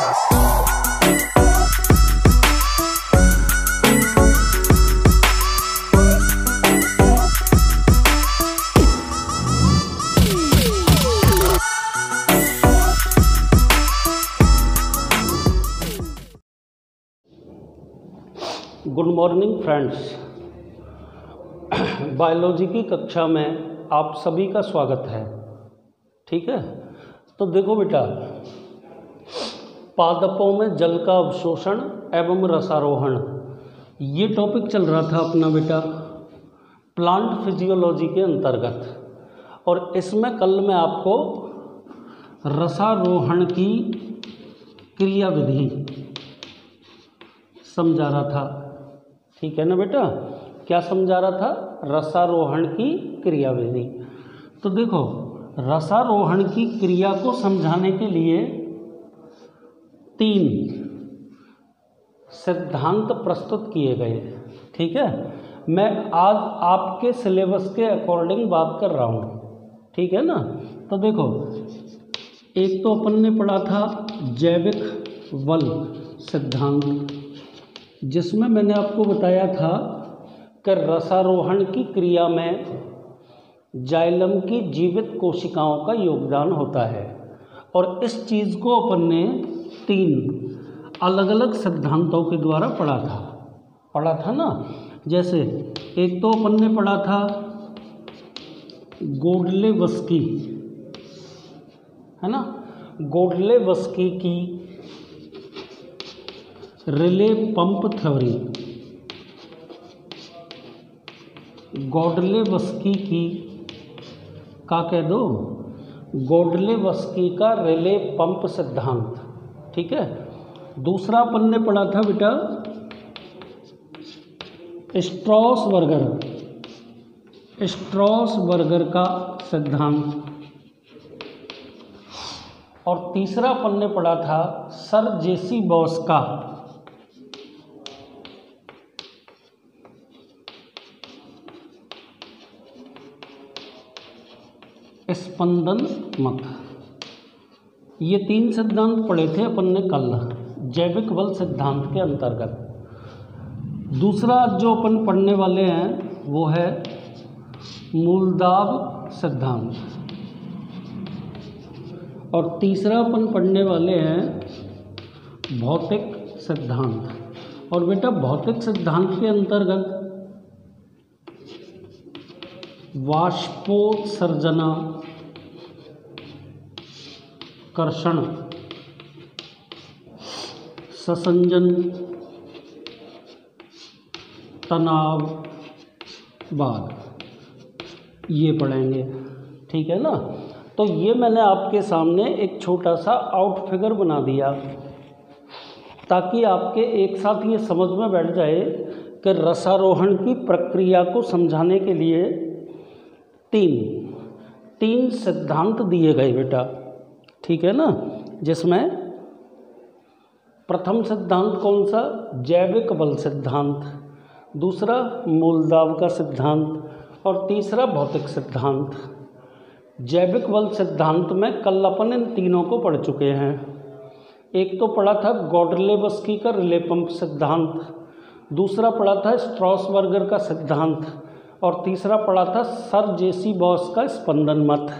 Good morning friends. Biology की कक्षा में आप सभी का स्वागत है। ठीक है, तो देखो बेटा, पादपों में जल का अवशोषण एवं रसारोहण, ये टॉपिक चल रहा था अपना बेटा प्लांट फिजियोलॉजी के अंतर्गत। और इसमें कल मैं आपको रसारोहण की क्रियाविधि समझा रहा था। ठीक है ना बेटा, क्या समझा रहा था? रसारोहण की क्रियाविधि। तो देखो, रसारोहण की क्रिया को समझाने के लिए 3 सिद्धांत प्रस्तुत किए गए। ठीक है, मैं आज आपके सिलेबस के अकॉर्डिंग बात कर रहा हूँ। ठीक है ना, तो देखो, एक तो अपन ने पढ़ा था जैविक बल सिद्धांत, जिसमें मैंने आपको बताया था कि रसारोहण की क्रिया में जाइलम की जीवित कोशिकाओं का योगदान होता है। और इस चीज़ को अपन ने 3 अलग अलग सिद्धांतों के द्वारा पढ़ा था ना। जैसे एक तो अपन ने पढ़ा था गोडलेवस्की, है ना, गोडलेवस्की की रिले पंप थ्योरी, गोडलेवस्की की का कह दो, गोडलेवस्की का रिले पंप सिद्धांत। ठीक है, दूसरा अपन ने पढ़ा था बेटा स्ट्रॉसबर्गर का सिद्धांत। और तीसरा अपन ने पढ़ा था सर जेसी बॉस का स्पंदन मत। ये 3 सिद्धांत पढ़े थे अपन ने कल जैविक बल सिद्धांत के अंतर्गत। दूसरा जो अपन पढ़ने वाले हैं वो है मूलदाब सिद्धांत। और तीसरा अपन पढ़ने वाले हैं भौतिक सिद्धांत। और बेटा, भौतिक सिद्धांत के अंतर्गत वाष्पोत्सर्जना, कर्षण, ससंजन, तनाव, वाद, ये पढ़ेंगे। ठीक है ना, तो ये मैंने आपके सामने एक छोटा सा आउट फिगर बना दिया ताकि आपके एक साथ ये समझ में बैठ जाए कि रसारोहण की प्रक्रिया को समझाने के लिए 3 सिद्धांत दिए गए बेटा। ठीक है ना, जिसमें प्रथम सिद्धांत कौन सा? जैविक बल सिद्धांत, दूसरा मूलदाब का सिद्धांत और तीसरा भौतिक सिद्धांत। जैविक बल सिद्धांत में कल अपन इन तीनों को पढ़ चुके हैं। एक तो पढ़ा था गोडलेवस्की का रिले पंप सिद्धांत, दूसरा पढ़ा था स्ट्रॉसबर्गर का सिद्धांत और तीसरा पढ़ा था सर जेसी बॉस का स्पंदन मत।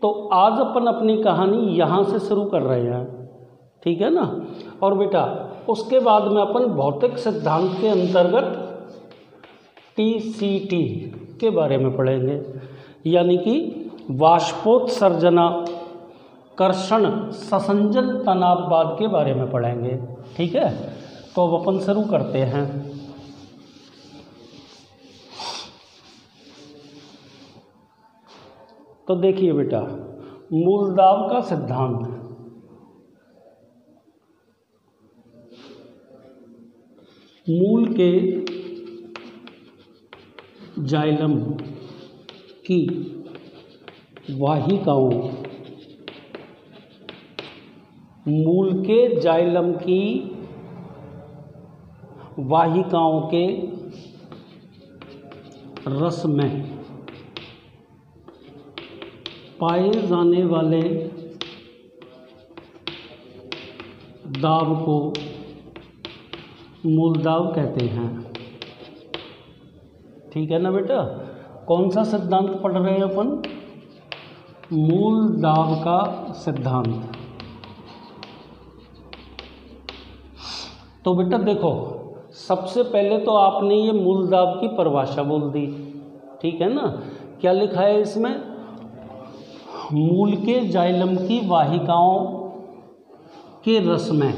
तो आज अपन अपनी कहानी यहाँ से शुरू कर रहे हैं। ठीक है ना, और बेटा उसके बाद में अपन भौतिक सिद्धांत के अंतर्गत TCT के बारे में पढ़ेंगे, यानी कि वाष्पोत्सर्जना, कर्षण, ससंजन, तनाववाद के बारे में पढ़ेंगे। ठीक है, तो अब अपन शुरू करते हैं। तो देखिए बेटा, मूलदाब का सिद्धांत। मूल के जाइलम की वाहिकाओं, मूल के जाइलम की वाहिकाओं के रस में पाए जाने वाले दाब को मूल दाब कहते हैं। ठीक है ना बेटा, कौन सा सिद्धांत पढ़ रहे हैं अपन? मूल दाब का सिद्धांत। तो बेटा देखो, सबसे पहले तो आपने ये मूल दाब की परिभाषा बोल दी, ठीक है ना। क्या लिखा है इसमें? मूल के जाइलम की वाहिकाओं के रस में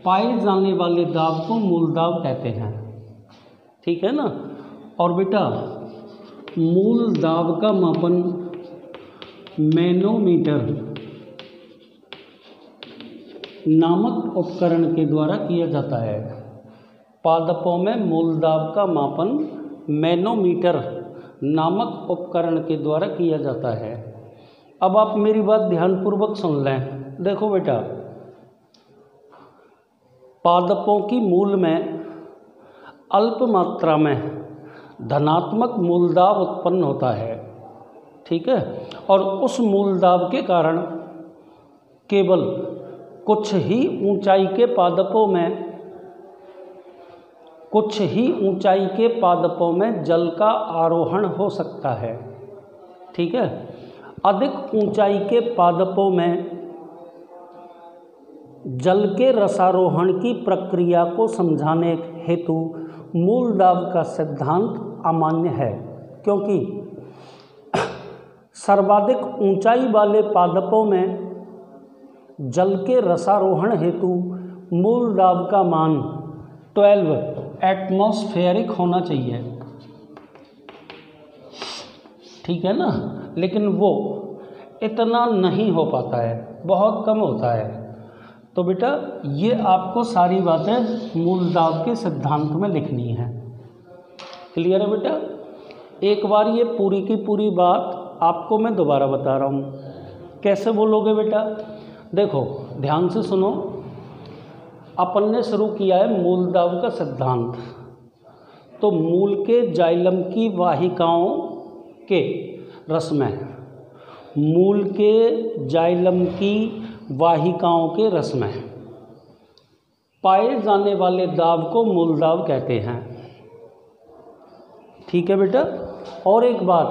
पाए जाने वाले दाब को मूल दाब कहते हैं, ठीक है ना। और बेटा मूल दाब का मापन मैनोमीटर नामक उपकरण के द्वारा किया जाता है। पादपों में मूल दाब का मापन मैनोमीटर नामक उपकरण के द्वारा किया जाता है। अब आप मेरी बात ध्यानपूर्वक सुन लें। देखो बेटा, पादपों की मूल में अल्प मात्रा में धनात्मक मूल दाब उत्पन्न होता है, ठीक है। और उस मूल दाब के कारण केवल कुछ ही ऊंचाई के पादपों में जल का आरोहण हो सकता है, ठीक है। अधिक ऊंचाई के पादपों में जल के रसारोहण की प्रक्रिया को समझाने हेतु मूल दाब का सिद्धांत अमान्य है, क्योंकि सर्वाधिक ऊंचाई वाले पादपों में जल के रसारोहण हेतु मूल दाब का मान 12 एटमॉस्फेरिक होना चाहिए, ठीक है ना। लेकिन वो इतना नहीं हो पाता है, बहुत कम होता है। तो बेटा ये आपको सारी बातें मूल दाब के सिद्धांत में लिखनी है। क्लियर है बेटा? एक बार ये पूरी की पूरी बात आपको मैं दोबारा बता रहा हूँ। कैसे बोलोगे बेटा? देखो ध्यान से सुनो। अपन ने शुरू किया है मूल दाब का सिद्धांत। तो मूल के जाइलम की वाहिकाओं के रस में, मूल के जाइलम की वाहिकाओं के रस में पाए जाने वाले दाब को मूल दाब कहते हैं, ठीक है बेटा। और एक बात,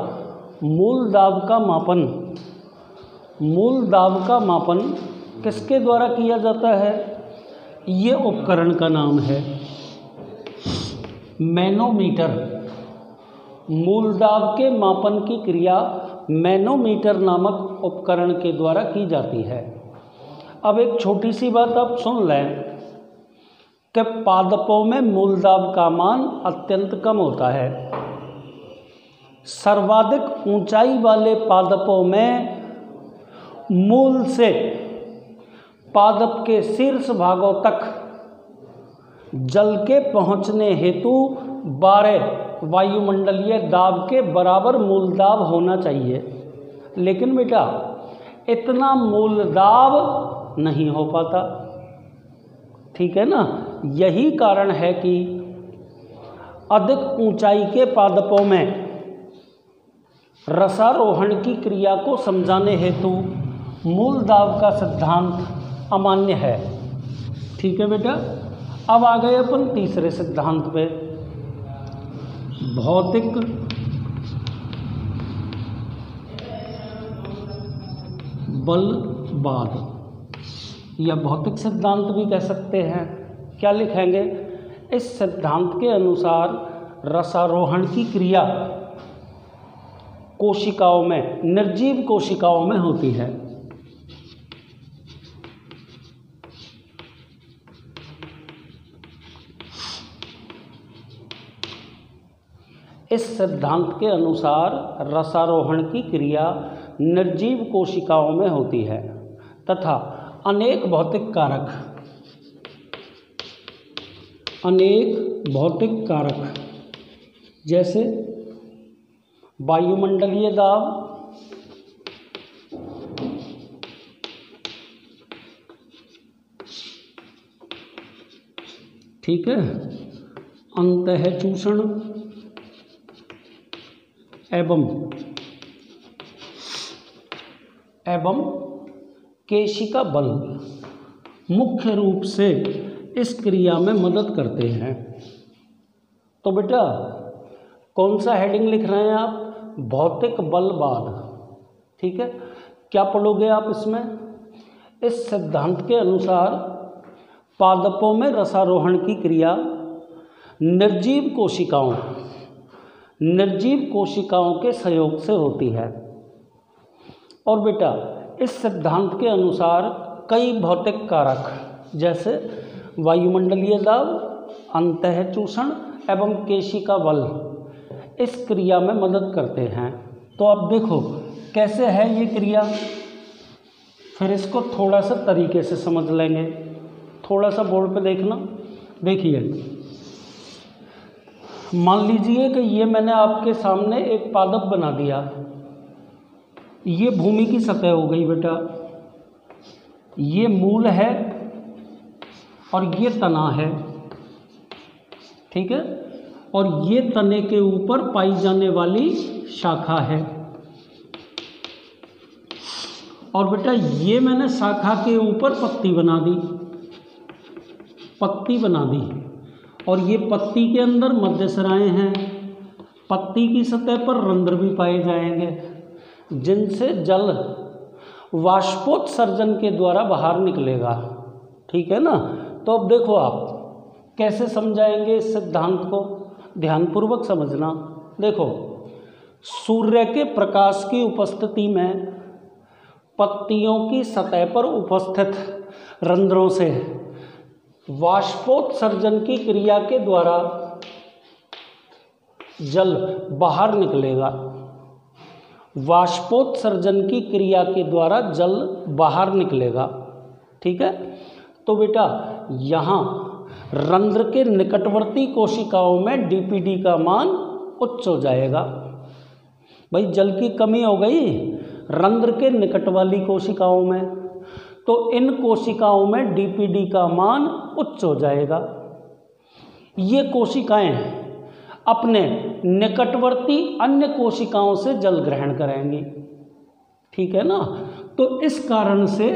मूल दाब का मापन किसके द्वारा किया जाता है? ये उपकरण का नाम है मैनोमीटर। मूल दाब के मापन की क्रिया मैनोमीटर नामक उपकरण के द्वारा की जाती है। अब एक छोटी सी बात आप सुन लें कि पादपों में मूल दाब का मान अत्यंत कम होता है। सर्वाधिक ऊंचाई वाले पादपों में मूल से पादप के शीर्ष भागों तक जल के पहुंचने हेतु 12 वायुमंडलीय दाब के बराबर मूल दाब होना चाहिए। लेकिन बेटा इतना मूल दाब नहीं हो पाता, ठीक है ना। यही कारण है कि अधिक ऊंचाई के पादपों में रसारोहण की क्रिया को समझाने हेतु मूल दाब का सिद्धांत अमान्य है, ठीक है बेटा। अब आ गए अपन तीसरे सिद्धांत पे, भौतिक बलवाद या भौतिक सिद्धांत भी कह सकते हैं। क्या लिखेंगे? इस सिद्धांत के अनुसार रसारोहण की क्रिया कोशिकाओं में, निर्जीव कोशिकाओं में होती है। इस सिद्धांत के अनुसार रसारोहण की क्रिया निर्जीव कोशिकाओं में होती है तथा अनेक भौतिक कारक जैसे वायुमंडलीय दाब, ठीक है, अंतःचूषण एवं केशिका बल मुख्य रूप से इस क्रिया में मदद करते हैं। तो बेटा कौन सा हेडिंग लिख रहे हैं आप? भौतिक बलवाद। ठीक है, क्या पढ़ोगे आप इसमें? इस सिद्धांत के अनुसार पादपों में रसारोहण की क्रिया निर्जीव कोशिकाओं के सहयोग से होती है। और बेटा इस सिद्धांत के अनुसार कई भौतिक कारक जैसे वायुमंडलीय दाब, अंतःचूषण एवं केशिका बल इस क्रिया में मदद करते हैं। तो अब देखो कैसे है ये क्रिया, फिर इसको थोड़ा सा तरीके से समझ लेंगे। थोड़ा सा बोर्ड पे देखना। देखिए, मान लीजिए कि ये मैंने आपके सामने एक पादप बना दिया। ये भूमि की सतह हो गई बेटा, ये मूल है और ये तना है। ठीक है, और ये तने के ऊपर पाई जाने वाली शाखा है। और बेटा ये मैंने शाखा के ऊपर पत्ती बना दी और ये पत्ती के अंदर मध्यसराएं हैं। पत्ती की सतह पर रंध्र भी पाए जाएंगे जिनसे जल वाष्पोत्सर्जन के द्वारा बाहर निकलेगा। ठीक है ना। तो अब देखो आप कैसे समझाएंगे इस सिद्धांत को, ध्यानपूर्वक समझना। देखो, सूर्य के प्रकाश की उपस्थिति में पत्तियों की सतह पर उपस्थित रंध्रों से वाष्पोत्सर्जन की क्रिया के द्वारा जल बाहर निकलेगा। वाष्पोत्सर्जन की क्रिया के द्वारा जल बाहर निकलेगा। ठीक है, तो बेटा यहाँ रंध्र के निकटवर्ती कोशिकाओं में डीपीडी का मान उच्च हो जाएगा। भाई जल की कमी हो गई रंध्र के निकट वाली कोशिकाओं में, तो इन कोशिकाओं में डीपीडी का मान उच्च हो जाएगा। ये कोशिकाएं अपने निकटवर्ती अन्य कोशिकाओं से जल ग्रहण करेंगी। ठीक है ना। तो इस कारण से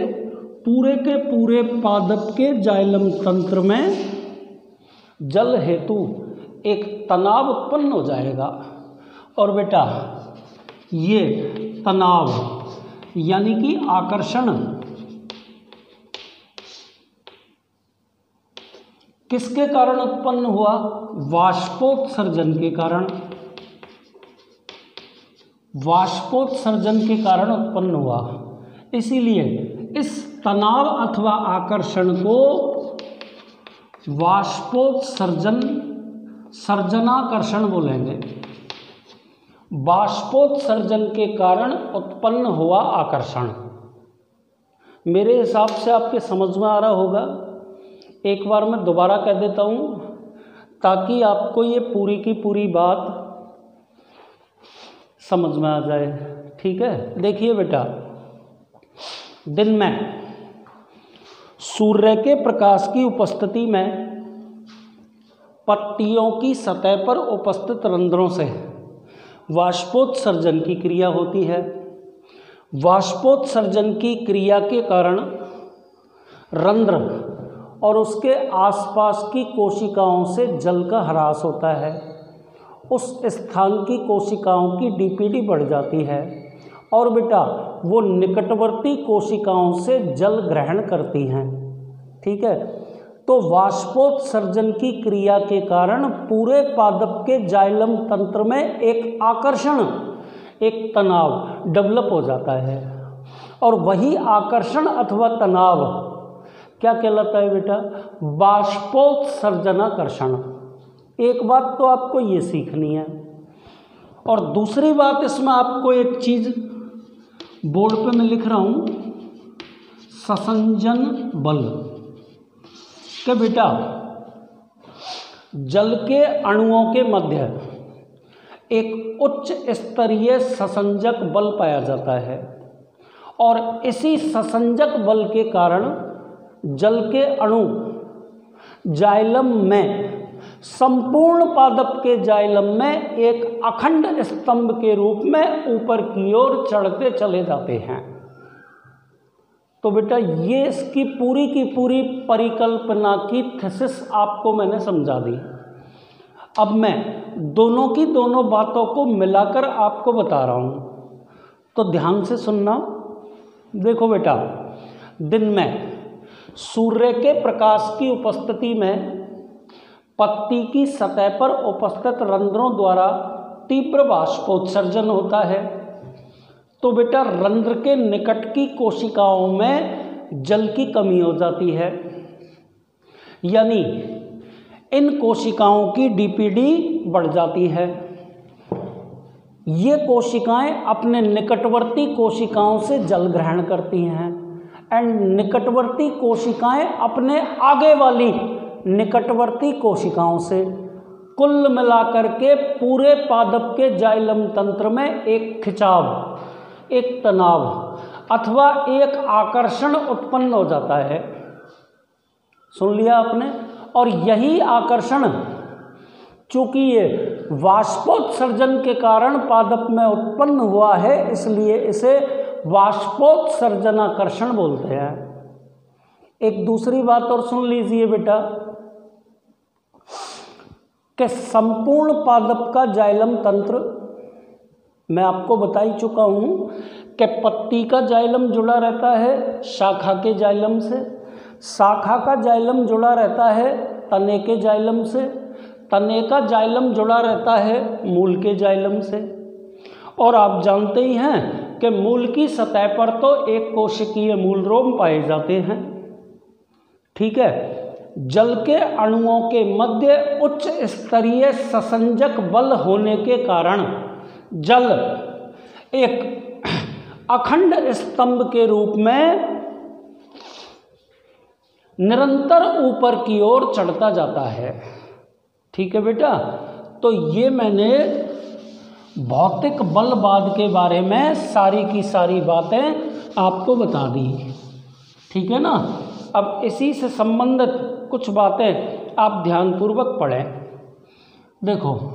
पूरे के पूरे पादप के जाइलम तंत्र में जल हेतु एक तनाव उत्पन्न हो जाएगा। और बेटा ये तनाव यानी कि आकर्षण किसके कारण उत्पन्न हुआ? वाष्पोत्सर्जन के कारण। वाष्पोत्सर्जन के कारण उत्पन्न हुआ। इसीलिए इस तनाव अथवा आकर्षण को सर्जनाकर्षण बोलेंगे। बाष्पोत्सर्जन के कारण उत्पन्न हुआ आकर्षण। मेरे हिसाब से आपके समझ में आ रहा होगा। एक बार मैं दोबारा कह देता हूँ ताकि आपको ये पूरी की पूरी बात समझ में आ जाए। ठीक है, देखिए बेटा, दिन में सूर्य के प्रकाश की उपस्थिति में पत्तियों की सतह पर उपस्थित रंध्रों से वाष्पोत्सर्जन की क्रिया होती है। वाष्पोत्सर्जन की क्रिया के कारण रंध्र और उसके आसपास की कोशिकाओं से जल का ह्रास होता है। उस स्थान की कोशिकाओं की डीपीडी बढ़ जाती है और बेटा वो निकटवर्ती कोशिकाओं से जल ग्रहण करती हैं। ठीक है, तो वाष्पोत्सर्जन की क्रिया के कारण पूरे पादप के जाइलम तंत्र में एक आकर्षण, एक तनाव डेवलप हो जाता है। और वही आकर्षण अथवा तनाव क्या कहलाता है बेटा? बाष्पोत्सर्जनाकर्षण। एक बात तो आपको ये सीखनी है। और दूसरी बात इसमें आपको एक चीज़ बोर्ड पे मैं लिख रहा हूँ, ससंजन बल। कि बेटा जल के अणुओं के मध्य एक उच्च स्तरीय ससंजक बल पाया जाता है और इसी ससंजक बल के कारण जल के अणु जाइलम में, संपूर्ण पादप के जाइलम में एक अखंड स्तंभ के रूप में ऊपर की ओर चढ़ते चले जाते हैं। तो बेटा ये इसकी पूरी की पूरी परिकल्पना की थीसिस आपको मैंने समझा दी। अब मैं दोनों की दोनों बातों को मिलाकर आपको बता रहा हूँ, तो ध्यान से सुनना। देखो बेटा, दिन में सूर्य के प्रकाश की उपस्थिति में पत्ती की सतह पर उपस्थित रंध्रों द्वारा तीव्र वाष्पोत्सर्जन होता है। तो बेटा रंध्र के निकट की कोशिकाओं में जल की कमी हो जाती है, यानी इन कोशिकाओं की डीपीडी बढ़ जाती है। ये कोशिकाएं अपने निकटवर्ती कोशिकाओं से जल ग्रहण करती हैं एंड निकटवर्ती कोशिकाएं अपने आगे वाली निकटवर्ती कोशिकाओं से, कुल मिलाकर के पूरे पादप के जाइलम तंत्र में एक खिंचाव, एक तनाव अथवा एक आकर्षण उत्पन्न हो जाता है। सुन लिया आपने? और यही आकर्षण चूंकि ये वाष्पोत्सर्जन के कारण पादप में उत्पन्न हुआ है, इसलिए इसे वाष्पोत्सर्जन आकर्षण बोलते हैं। एक दूसरी बात और सुन लीजिए बेटा, कि संपूर्ण पादप का जाइलम तंत्र मैं आपको बता ही चुका हूँ कि पत्ती का जाइलम जुड़ा रहता है शाखा के जाइलम से, शाखा का जाइलम जुड़ा रहता है तने के जाइलम से, तने का जाइलम जुड़ा रहता है मूल के जाइलम से। और आप जानते ही हैं कि मूल की सतह पर तो एक कोशिकीय मूलरोम पाए जाते हैं, ठीक है। जल के अणुओं के मध्य उच्च स्तरीय ससंजक बल होने के कारण जल एक अखंड स्तंभ के रूप में निरंतर ऊपर की ओर चढ़ता जाता है, ठीक है बेटा। तो ये मैंने भौतिक बलवाद के बारे में सारी की सारी बातें आपको बता दी, ठीक है ना। अब इसी से संबंधित कुछ बातें आप ध्यानपूर्वक पढ़ें। देखो,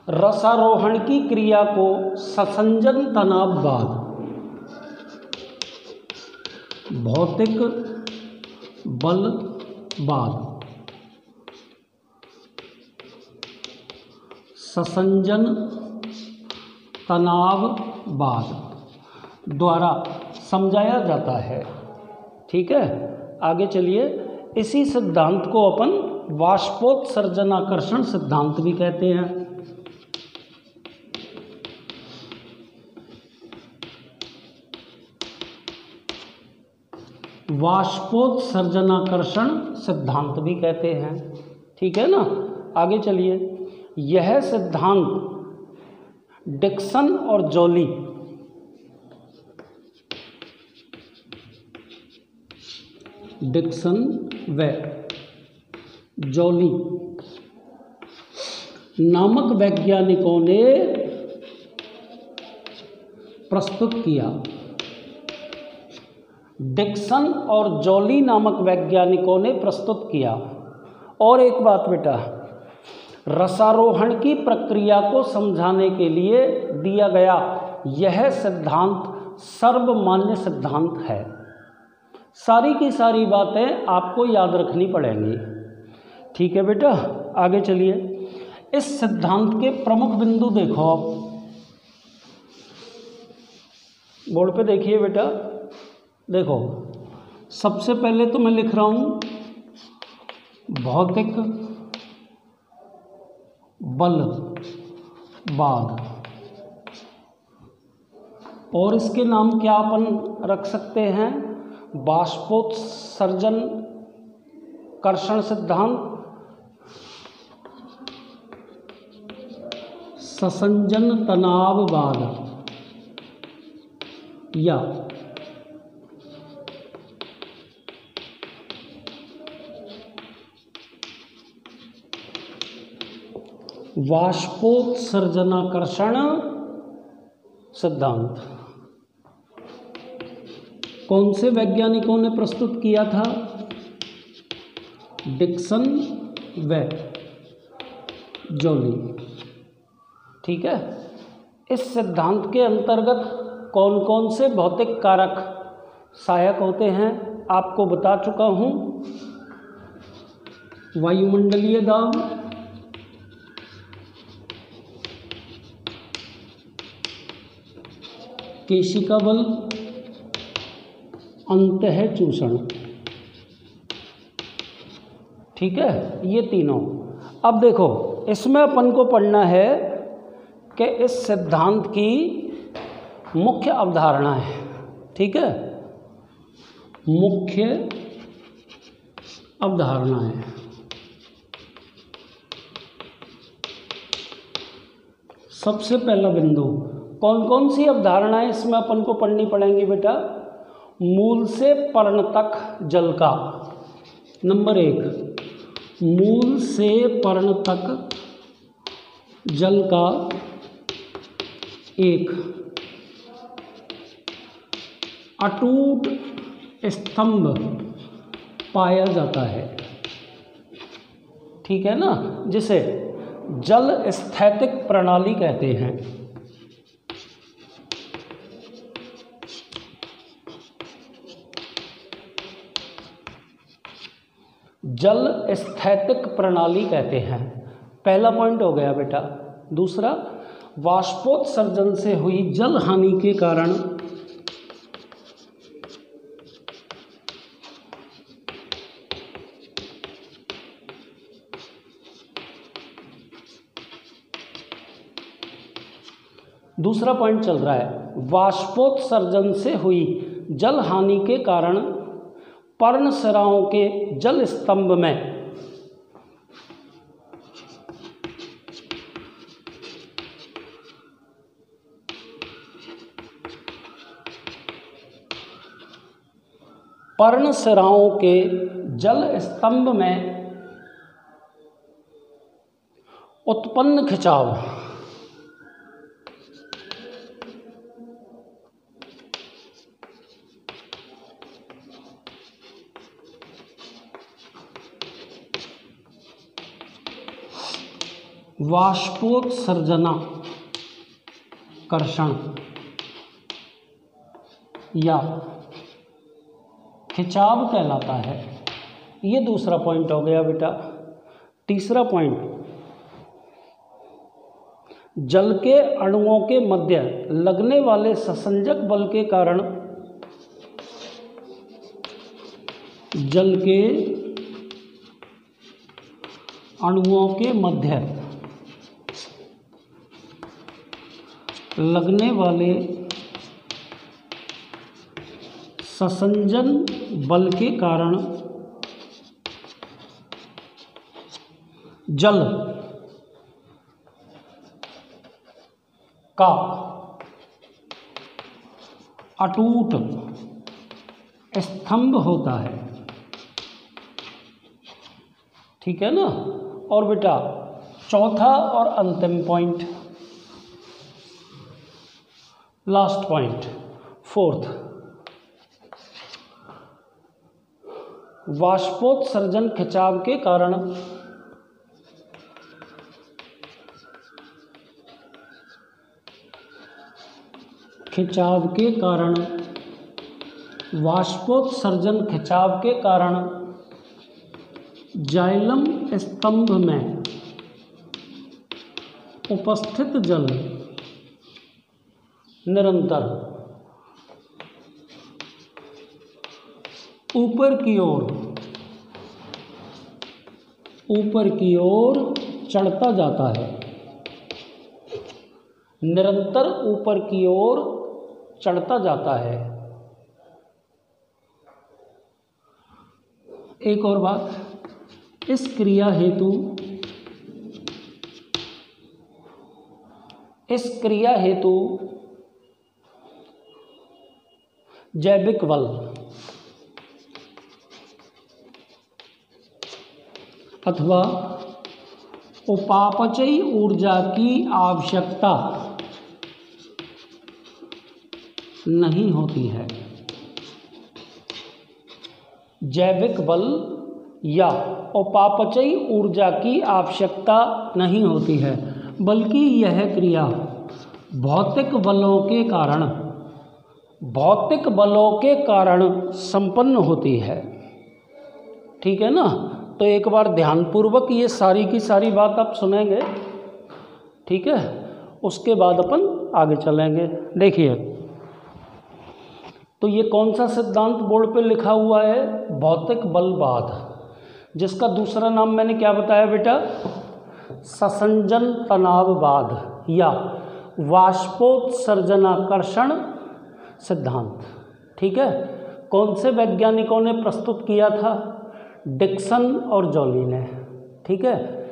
रसारोहण की क्रिया को ससंजन तनाववाद, भौतिक बलवाद, ससंजन तनाववाद द्वारा समझाया जाता है, ठीक है। आगे चलिए, इसी सिद्धांत को अपन वाष्पोत्सर्जनाकर्षण सिद्धांत भी कहते हैं। वाष्पोत्सर्जनाकर्षण सिद्धांत भी कहते हैं, ठीक है ना। आगे चलिए, यह सिद्धांत डिक्सन और जॉली व जॉली नामक वैज्ञानिकों ने प्रस्तुत किया। डिक्सन और जॉली नामक वैज्ञानिकों ने प्रस्तुत किया। और एक बात बेटा, रसारोहण की प्रक्रिया को समझाने के लिए दिया गया यह सिद्धांत सर्वमान्य सिद्धांत है। सारी की सारी बातें आपको याद रखनी पड़ेंगी, ठीक है बेटा। आगे चलिए, इस सिद्धांत के प्रमुख बिंदु देखो आप, बोर्ड पे देखिए बेटा। देखो, सबसे पहले तो मैं लिख रहा हूँ भौतिक बलवाद, और इसके नाम क्या अपन रख सकते हैं, वाष्पोत्सर्जन कर्षण सिद्धांत, ससंजन तनाववाद या वाष्पोत्सर्जनाकर्षण सिद्धांत। कौन से वैज्ञानिकों ने प्रस्तुत किया था? डिक्सन व जॉली। ठीक है, इस सिद्धांत के अंतर्गत कौन कौन से भौतिक कारक सहायक होते हैं आपको बता चुका हूँ। वायुमंडलीय दाब, केशिका बल, अंतः चूषण। ठीक है, ये तीनों। अब देखो, इसमें अपन को पढ़ना है कि इस सिद्धांत की मुख्य अवधारणा है। ठीक है, मुख्य अवधारणा है। सबसे पहला बिंदु, कौन कौन सी अवधारणाएं इसमें अपन को पढ़नी पड़ेंगी बेटा? मूल से पर्ण तक जल का, नंबर 1, मूल से पर्ण तक जल का एक अटूट स्तंभ पाया जाता है। ठीक है ना, जिसे जल स्थैतिक प्रणाली कहते हैं। जल स्थैतिक प्रणाली कहते हैं। पहला पॉइंट हो गया बेटा। दूसरा, वाष्पोत्सर्जन से हुई जल हानि के कारण दूसरा पॉइंट चल रहा है, वाष्पोत्सर्जन से हुई जल हानि के कारण पर्णशिराओं के जल स्तंभ में पर्णशिराओं के जल स्तंभ में उत्पन्न खिंचाव वाष्पोत्सर्जनाकर्षण या खिंचाव कहलाता है। ये दूसरा पॉइंट हो गया बेटा। तीसरा पॉइंट, जल के अणुओं के मध्य लगने वाले ससंजक बल के कारण जल के अणुओं के मध्य लगने वाले ससंजन बल के कारण जल का अटूट स्तंभ होता है। ठीक है ना। और बेटा चौथा और अंतिम पॉइंट, लास्ट पॉइंट, फोर्थ, वाष्पोत्सर्जन खिंचाव के कारण वाष्पोत्सर्जन खिंचाव के कारण जाइलम स्तंभ में उपस्थित जल निरंतर ऊपर की ओर चढ़ता जाता है, निरंतर ऊपर की ओर चढ़ता जाता है। एक और बात, इस क्रिया हेतु जैविक बल अथवा उपापचयी ऊर्जा की आवश्यकता नहीं होती है। जैविक बल या उपापचयी ऊर्जा की आवश्यकता नहीं होती है, बल्कि यह क्रिया भौतिक बलों के कारण संपन्न होती है। ठीक है ना। तो एक बार ध्यानपूर्वक ये सारी की सारी बात आप सुनेंगे, ठीक है, उसके बाद अपन आगे चलेंगे। देखिए, तो ये कौन सा सिद्धांत बोर्ड पे लिखा हुआ है? भौतिक बलवाद, जिसका दूसरा नाम मैंने क्या बताया बेटा? ससंजन तनाववाद या वाष्पोत्सर्जनाकर्षण सिद्धांत। ठीक है। कौन से वैज्ञानिकों ने प्रस्तुत किया था? डिक्सन और जॉली ने। ठीक है।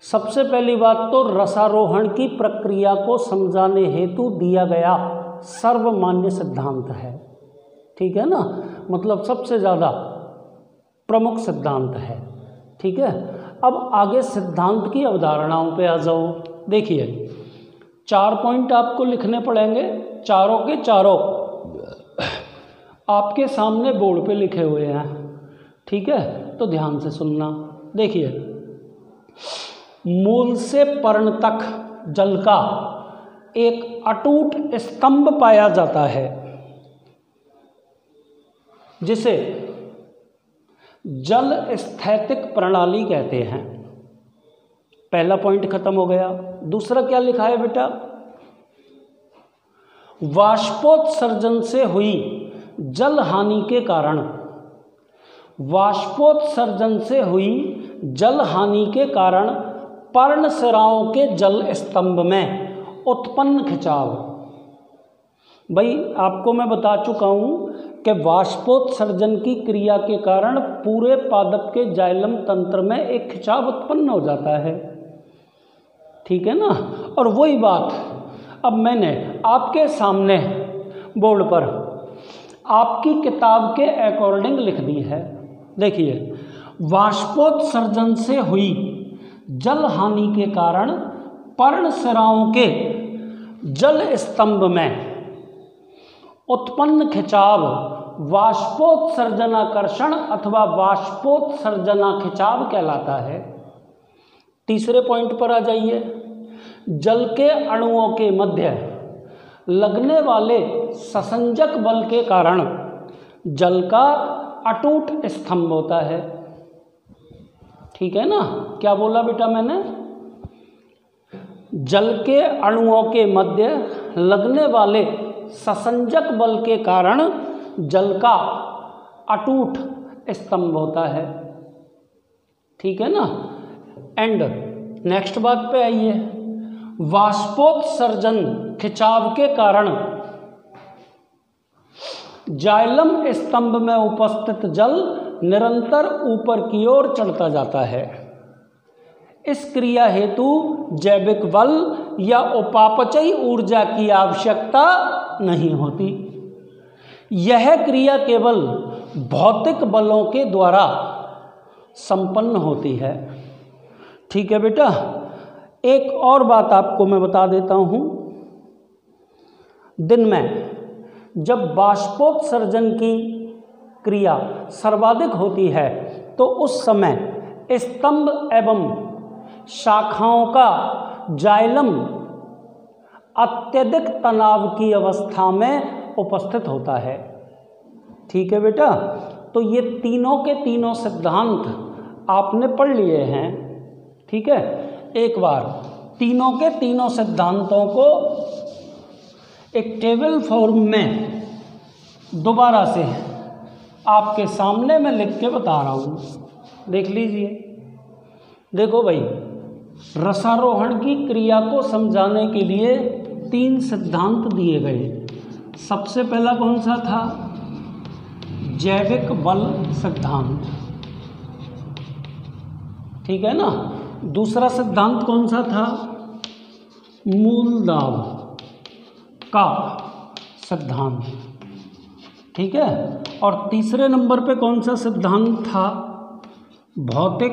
सबसे पहली बात तो रसारोहण की प्रक्रिया को समझाने हेतु दिया गया सर्वमान्य सिद्धांत है। ठीक है ना, मतलब सबसे ज़्यादा प्रमुख सिद्धांत है। ठीक है। अब आगे सिद्धांत की अवधारणाओं पे आ जाओ। देखिए, 4 पॉइंट आपको लिखने पड़ेंगे, चारों के चारों आपके सामने बोर्ड पे लिखे हुए हैं। ठीक है, तो ध्यान से सुनना। देखिए, मूल से पर्ण तक जल का एक अटूट स्तंभ पाया जाता है, जिसे जल स्थैतिक प्रणाली कहते हैं। पहला पॉइंट खत्म हो गया। दूसरा क्या लिखा है बेटा? वाष्पोत्सर्जन से हुई जल हानि के कारण, वाष्पोत्सर्जन से हुई जल हानि के कारण पर्णशिराओं के जल स्तंभ में उत्पन्न खिंचाव। भाई, आपको मैं बता चुका हूँ कि वाष्पोत्सर्जन की क्रिया के कारण पूरे पादप के जाइलम तंत्र में एक खिंचाव उत्पन्न हो जाता है। ठीक है ना। और वही बात अब मैंने आपके सामने बोर्ड पर आपकी किताब के अकॉर्डिंग लिख दी है। देखिए, वाष्पोत्सर्जन से हुई जल हानि के कारण पर्णशिराओं के जल स्तंभ में उत्पन्न खिंचाव वाष्पोत्सर्जनाकर्षण अथवा वाष्पोत्सर्जना खिंचाव कहलाता है। तीसरे पॉइंट पर आ जाइए। जल के अणुओं के मध्य लगने वाले ससंजक बल के कारण जल का अटूट स्तंभ होता है। ठीक है ना। क्या बोला बेटा मैंने? जल के अणुओं के मध्य लगने वाले ससंजक बल के कारण जल का अटूट स्तंभ होता है। ठीक है ना। एंड नेक्स्ट बात पे आइए। वाष्पोत्सर्जन खिंचाव के कारण जाइलम स्तंभ में उपस्थित जल निरंतर ऊपर की ओर चढ़ता जाता है। इस क्रिया हेतु जैविक बल या उपापचयी ऊर्जा की आवश्यकता नहीं होती। यह क्रिया केवल भौतिक बलों के द्वारा संपन्न होती है। ठीक है बेटा। एक और बात आपको मैं बता देता हूँ। दिन में जब वाष्पोत्सर्जन की क्रिया सर्वाधिक होती है तो उस समय स्तंभ एवं शाखाओं का जाइलम अत्यधिक तनाव की अवस्था में उपस्थित होता है। ठीक है बेटा। तो ये तीनों के तीनों सिद्धांत आपने पढ़ लिए हैं। ठीक है। एक बार तीनों के तीनों सिद्धांतों को एक टेबल फॉर्म में दोबारा से आपके सामने मैं लिख के बता रहा हूँ। देख लीजिए। देखो भाई, रसारोहण की क्रिया को समझाने के लिए 3 सिद्धांत दिए गए। सबसे पहला कौन सा था? जैविक बल सिद्धांत। ठीक है ना। दूसरा सिद्धांत कौन सा था? मूल दाब का सिद्धांत। ठीक है। और तीसरे नंबर पे कौन सा सिद्धांत था? भौतिक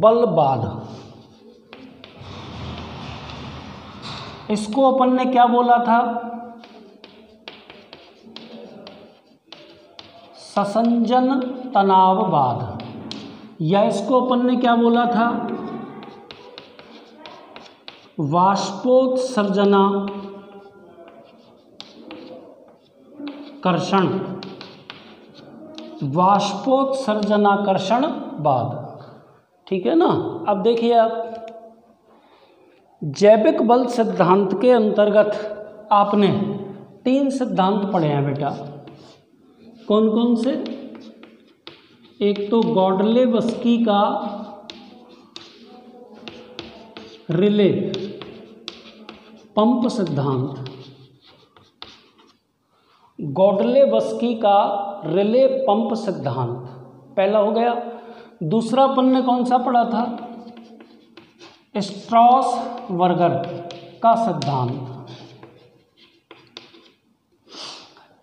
बलवाद। इसको अपन ने क्या बोला था? ससंजन तनाववाद, या इसको अपन ने क्या बोला था, वाष्पोत्सर्जना कर्षण, वाष्पोत्सर्जनाकर्षणवाद। ठीक है ना। अब देखिए आप, जैविक बल सिद्धांत के अंतर्गत आपने 3 सिद्धांत पढ़े हैं बेटा। कौन कौन से? एक तो गॉडलेवस्की का रिले पंप सिद्धांत, गॉडलेवस्की का रिले पंप सिद्धांत पहला हो गया। दूसरा अपन ने कौन सा पढ़ा था? स्ट्रॉसबर्गर का सिद्धांत,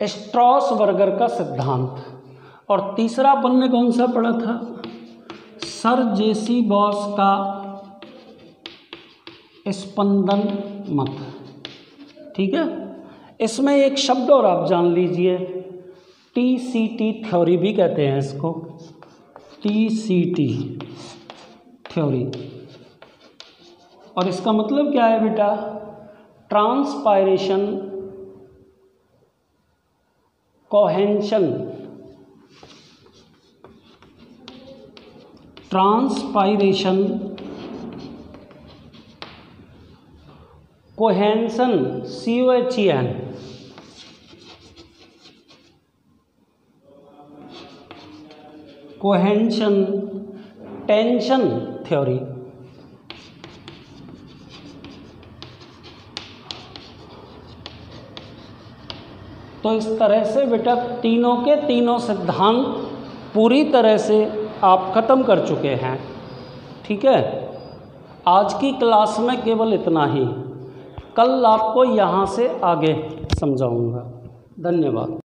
स्ट्रॉसबर्गर का सिद्धांत। और तीसरा अपन ने कौन सा पढ़ा था? सर जेसी बॉस का स्पंदन मत। ठीक है। इसमें एक शब्द और आप जान लीजिए, TCT थ्योरी भी कहते हैं इसको, TCT थ्योरी। और इसका मतलब क्या है बेटा? Transpiration cohesion, transpiration cohesion, COHEN, cohesion tension theory. तो इस तरह से बेटा तीनों के तीनों सिद्धांत पूरी तरह से आप खत्म कर चुके हैं। ठीक है। आज की क्लास में केवल इतना ही, कल आपको यहाँ से आगे समझाऊंगा। धन्यवाद।